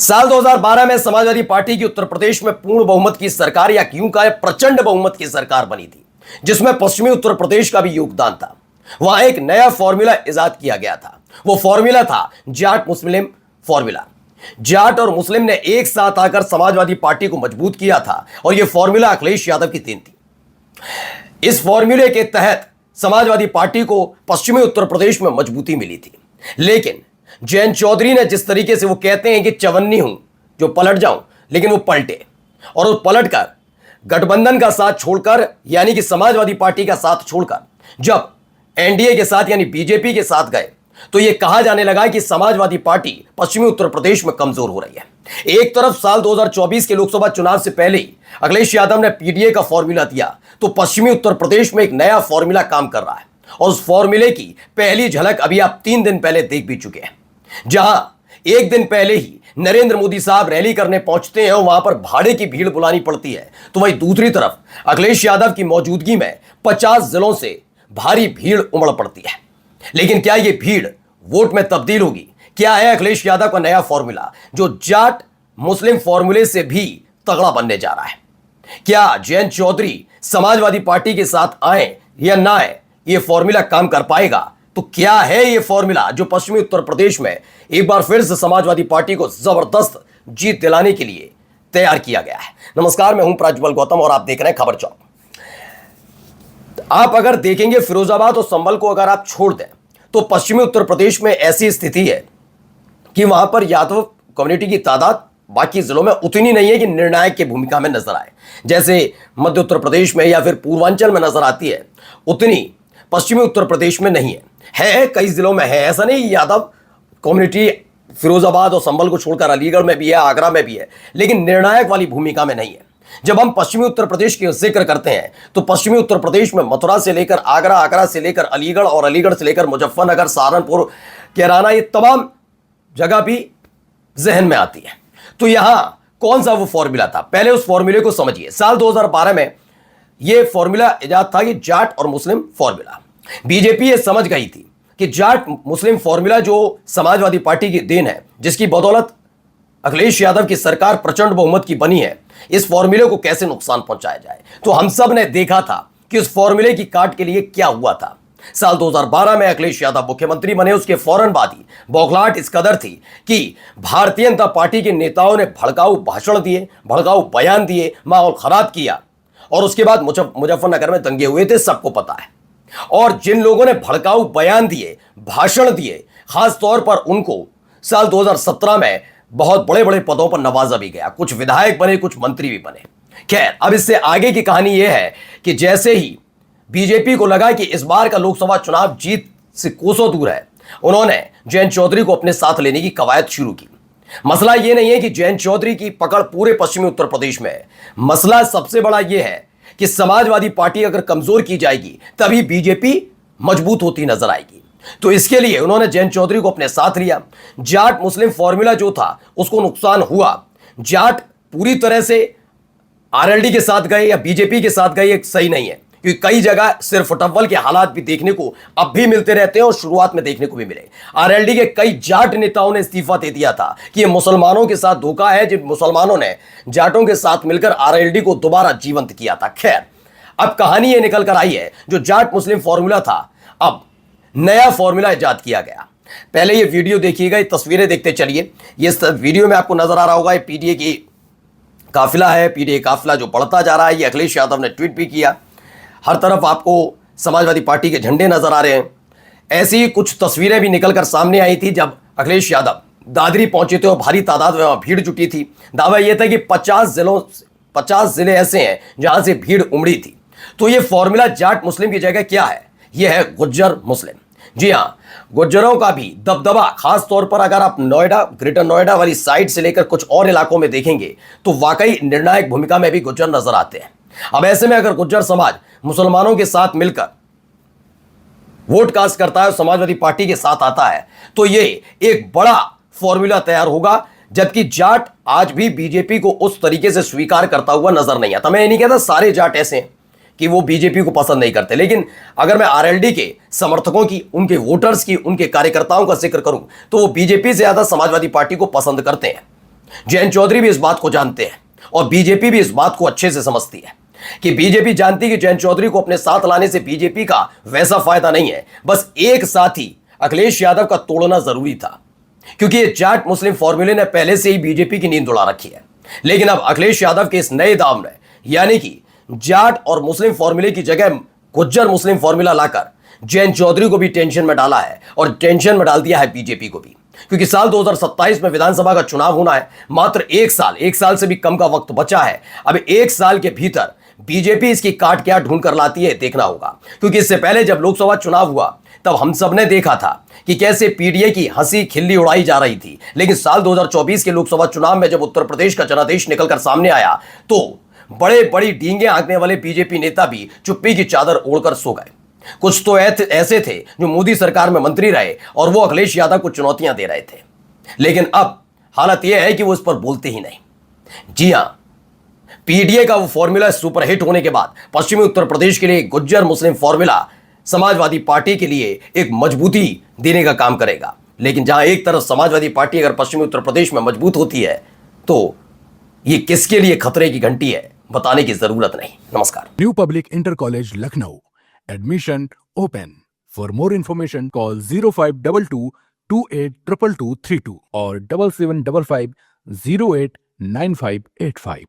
साल 2012 में समाजवादी पार्टी की उत्तर प्रदेश में पूर्ण बहुमत की सरकार या क्यों कहा प्रचंड बहुमत की सरकार बनी थी, जिसमें पश्चिमी उत्तर प्रदेश का भी योगदान था। वहां एक नया फॉर्मूला इजाद किया गया था। वो फॉर्मूला था जाट मुस्लिम फॉर्मूला। जाट और मुस्लिम ने एक साथ आकर समाजवादी पार्टी को मजबूत किया था और यह फॉर्मूला अखिलेश यादव की देन थी। इस फॉर्मूले के तहत समाजवादी पार्टी को पश्चिमी उत्तर प्रदेश में मजबूती मिली थी। लेकिन जयंत चौधरी ने जिस तरीके से वो कहते हैं कि चवन्नी हूं जो पलट जाऊं, लेकिन वो पलटे और वो पलट कर गठबंधन का साथ छोड़कर यानी कि समाजवादी पार्टी का साथ छोड़कर जब एनडीए के साथ यानी बीजेपी के साथ गए तो यह कहा जाने लगा कि समाजवादी पार्टी पश्चिमी उत्तर प्रदेश में कमजोर हो रही है। एक तरफ साल 2024 के लोकसभा चुनाव से पहले ही अखिलेश यादव ने पीडीए का फॉर्मूला दिया, तो पश्चिमी उत्तर प्रदेश में एक नया फॉर्मूला काम कर रहा है और उस फॉर्मूले की पहली झलक अभी आप 3 दिन पहले देख भी चुके हैं। जहां एक दिन पहले ही नरेंद्र मोदी साहब रैली करने पहुंचते हैं और वहां पर भाड़े की भीड़ बुलानी पड़ती है, तो वहीं दूसरी तरफ अखिलेश यादव की मौजूदगी में 50 जिलों से भारी भीड़ उमड़ पड़ती है। लेकिन क्या यह भीड़ वोट में तब्दील होगी? क्या है अखिलेश यादव का नया फॉर्मूला जो जाट मुस्लिम फॉर्मूले से भी तगड़ा बनने जा रहा है? क्या जयंत चौधरी समाजवादी पार्टी के साथ आए या ना आए, यह फॉर्मूला काम कर पाएगा? तो क्या है यह फॉर्मूला जो पश्चिमी उत्तर प्रदेश में एक बार फिर से समाजवादी पार्टी को जबरदस्त जीत दिलाने के लिए तैयार किया गया है? नमस्कार, मैं हूं प्रज्वल गौतम और आप देख रहे हैं खबर चौक। आप अगर देखेंगे फिरोजाबाद और संभल को अगर आप छोड़ दें तो पश्चिमी उत्तर प्रदेश में ऐसी स्थिति है कि वहां पर यादव कम्युनिटी की तादाद बाकी जिलों में उतनी नहीं है कि निर्णायक की भूमिका में नजर आए। जैसे मध्य उत्तर प्रदेश में या फिर पूर्वांचल में नजर आती है, उतनी पश्चिमी उत्तर प्रदेश में नहीं है कई जिलों में है। ऐसा नहीं यादव कम्युनिटी फिरोजाबाद और संभल को छोड़कर अलीगढ़ में भी है, आगरा में भी है, लेकिन निर्णायक वाली भूमिका में नहीं है। जब हम पश्चिमी उत्तर प्रदेश की जिक्र करते हैं तो पश्चिमी उत्तर प्रदेश में मथुरा से लेकर आगरा, आगरा से लेकर अलीगढ़ और अलीगढ़ से लेकर मुजफ्फरनगर, सहारनपुर, कैराना, ये तमाम जगह भी जहन में आती है। तो यहां कौन सा वो फॉर्मूला था? पहले उस फॉर्मूले को समझिए। साल 2012 में यह फॉर्मूला इजाद था कि जाट और मुस्लिम फॉर्मूला। बीजेपी ये समझ गई थी कि जाट मुस्लिम फॉर्मूला जो समाजवादी पार्टी की देन है, जिसकी बदौलत अखिलेश यादव की सरकार प्रचंड बहुमत की बनी है, इस फॉर्मूले को कैसे नुकसान पहुंचाया जाए। तो हम सब ने देखा था कि उस फॉर्मूले की काट के लिए क्या हुआ था। साल 2012 में अखिलेश यादव मुख्यमंत्री बने, उसके फौरन बाद ही बौखलाहट इस कदर थी कि भारतीय जनता पार्टी के नेताओं ने भड़काऊ भाषण दिए, भड़काऊ बयान दिए, माहौल खराब किया और उसके बाद मुजफ्फरनगर में दंगे हुए थे, सबको पता है। और जिन लोगों ने भड़काऊ बयान दिए, भाषण दिए, खास तौर पर उनको साल 2017 में बहुत बड़े बड़े पदों पर नवाजा भी गया। कुछ विधायक बने, कुछ मंत्री भी बने। खैर, अब इससे आगे की कहानी यह है कि जैसे ही बीजेपी को लगा कि इस बार का लोकसभा चुनाव जीत से कोसों दूर है, उन्होंने जयंत चौधरी को अपने साथ लेने की कवायद शुरू की। मसला यह नहीं है कि जयंत चौधरी की पकड़ पूरे पश्चिमी उत्तर प्रदेश में है। मसला सबसे बड़ा यह है कि समाजवादी पार्टी अगर कमजोर की जाएगी तभी बीजेपी मजबूत होती नजर आएगी। तो इसके लिए उन्होंने जयंत चौधरी को अपने साथ लिया। जाट मुस्लिम फॉर्मूला जो था उसको नुकसान हुआ। जाट पूरी तरह से आरएलडी के साथ गए या बीजेपी के साथ गए, एक सही नहीं है, क्योंकि कई जगह सिर्फ फुटबॉल के हालात भी देखने को अब भी मिलते रहते हैं और शुरुआत में देखने को भी मिले। आरएलडी के कई जाट नेताओं ने इस्तीफा दे दिया था कि यह मुसलमानों के साथ धोखा है, जिन मुसलमानों ने जाटों के साथ मिलकर आरएलडी को दोबारा जीवंत किया था। खैर, अब कहानी यह निकल कर आई है, जो जाट मुस्लिम फॉर्मूला था, अब नया फॉर्मूला इजाद किया गया। पहले ये वीडियो देखिएगा, ये तस्वीरें देखते चलिए। ये वीडियो में आपको नजर आ रहा होगा, ये पीडीए की काफिला है। पीडीए काफिला जो बढ़ता जा रहा है, ये अखिलेश यादव ने ट्वीट भी किया। हर तरफ आपको समाजवादी पार्टी के झंडे नजर आ रहे हैं। ऐसी ही कुछ तस्वीरें भी निकलकर सामने आई थी जब अखिलेश यादव दादरी पहुंचे थे और भारी तादाद में वहां भीड़ जुटी थी। दावा यह था कि 50 जिले ऐसे हैं जहां से भीड़ उमड़ी थी। तो ये फॉर्मूला जाट मुस्लिम की जगह क्या है? यह है गुज्जर मुस्लिम। जी हां, गुज्जरों का भी दबदबा, खास तौर पर अगर आप नोएडा, ग्रेटर नोएडा वाली साइड से लेकर कुछ और इलाकों में देखेंगे तो वाकई निर्णायक भूमिका में भी गुज्जर नजर आते हैं। अब ऐसे में अगर गुज्जर समाज मुसलमानों के साथ मिलकर वोट कास्ट करता है और समाजवादी पार्टी के साथ आता है तो ये एक बड़ा फॉर्मूला तैयार होगा। जबकि जाट आज भी बीजेपी को उस तरीके से स्वीकार करता हुआ नजर नहीं आता। मैं ये नहीं कहता सारे जाट ऐसे हैं कि वो बीजेपी को पसंद नहीं करते, लेकिन अगर मैं आरएलडी के समर्थकों की, उनके वोटर्स की, उनके कार्यकर्ताओं का जिक्र करूं तो वो बीजेपी से ज्यादा समाजवादी पार्टी को पसंद करते हैं। जयंत चौधरी भी इस बात को जानते हैं और बीजेपी भी इस बात को अच्छे से समझती है कि बीजेपी जानती है कि जयंत चौधरी को अपने साथ लाने से बीजेपी का वैसा फायदा नहीं है, बस एक साथी अखिलेश यादव का तोड़ना जरूरी था, क्योंकि ये जाट मुस्लिम फॉर्मूले ने पहले से ही बीजेपी की नींद उड़ा रखी है। लेकिन अब अखिलेश यादव के इस नए दाव ने, यानी कि जाट और मुस्लिम फॉर्मूले की जगह गुज्जर मुस्लिम फॉर्मूला लाकर जयंत चौधरी को भी टेंशन में डाला है और टेंशन में डाल दिया है बीजेपी को भी, क्योंकि साल 2027 में विधानसभा का चुनाव होना है। मात्र एक साल से भी कम का वक्त बचा है। अब एक साल के भीतर बीजेपी इसकी काट क्या ढूंढ कर लाती है, देखना होगा। क्योंकि इससे पहले जब लोकसभा चुनाव हुआ तब हम सब ने देखा था कि कैसे पीडीए की हंसी खिल्ली उड़ाई जा रही थी, लेकिन साल 2024 के लोकसभा चुनाव में जब उत्तर प्रदेश का जनादेश निकलकर सामने आया तो बड़े बड़ी डींगे हाँकने वाले बीजेपी नेता भी चुप्पी की चादर ओढ़कर सो गए। कुछ तो ऐसे थे जो मोदी सरकार में मंत्री रहे और वो अखिलेश यादव को चुनौतियां दे रहे थे, लेकिन अब हालत यह है कि वो इस पर बोलते ही नहीं। जी हां, पीडीए का वो फॉर्मूला सुपरहिट होने के बाद पश्चिमी उत्तर प्रदेश के लिए गुज्जर मुस्लिम फॉर्मूला समाजवादी पार्टी के लिए एक मजबूती देने का काम करेगा। लेकिन जहां एक तरफ समाजवादी पार्टी अगर पश्चिमी उत्तर प्रदेश में मजबूत होती है तो ये किसके लिए खतरे की घंटी है, बताने की जरूरत नहीं। नमस्कार। New public inter college Lucknow, admission open. For more information call 0522 282232 और 7755 089585।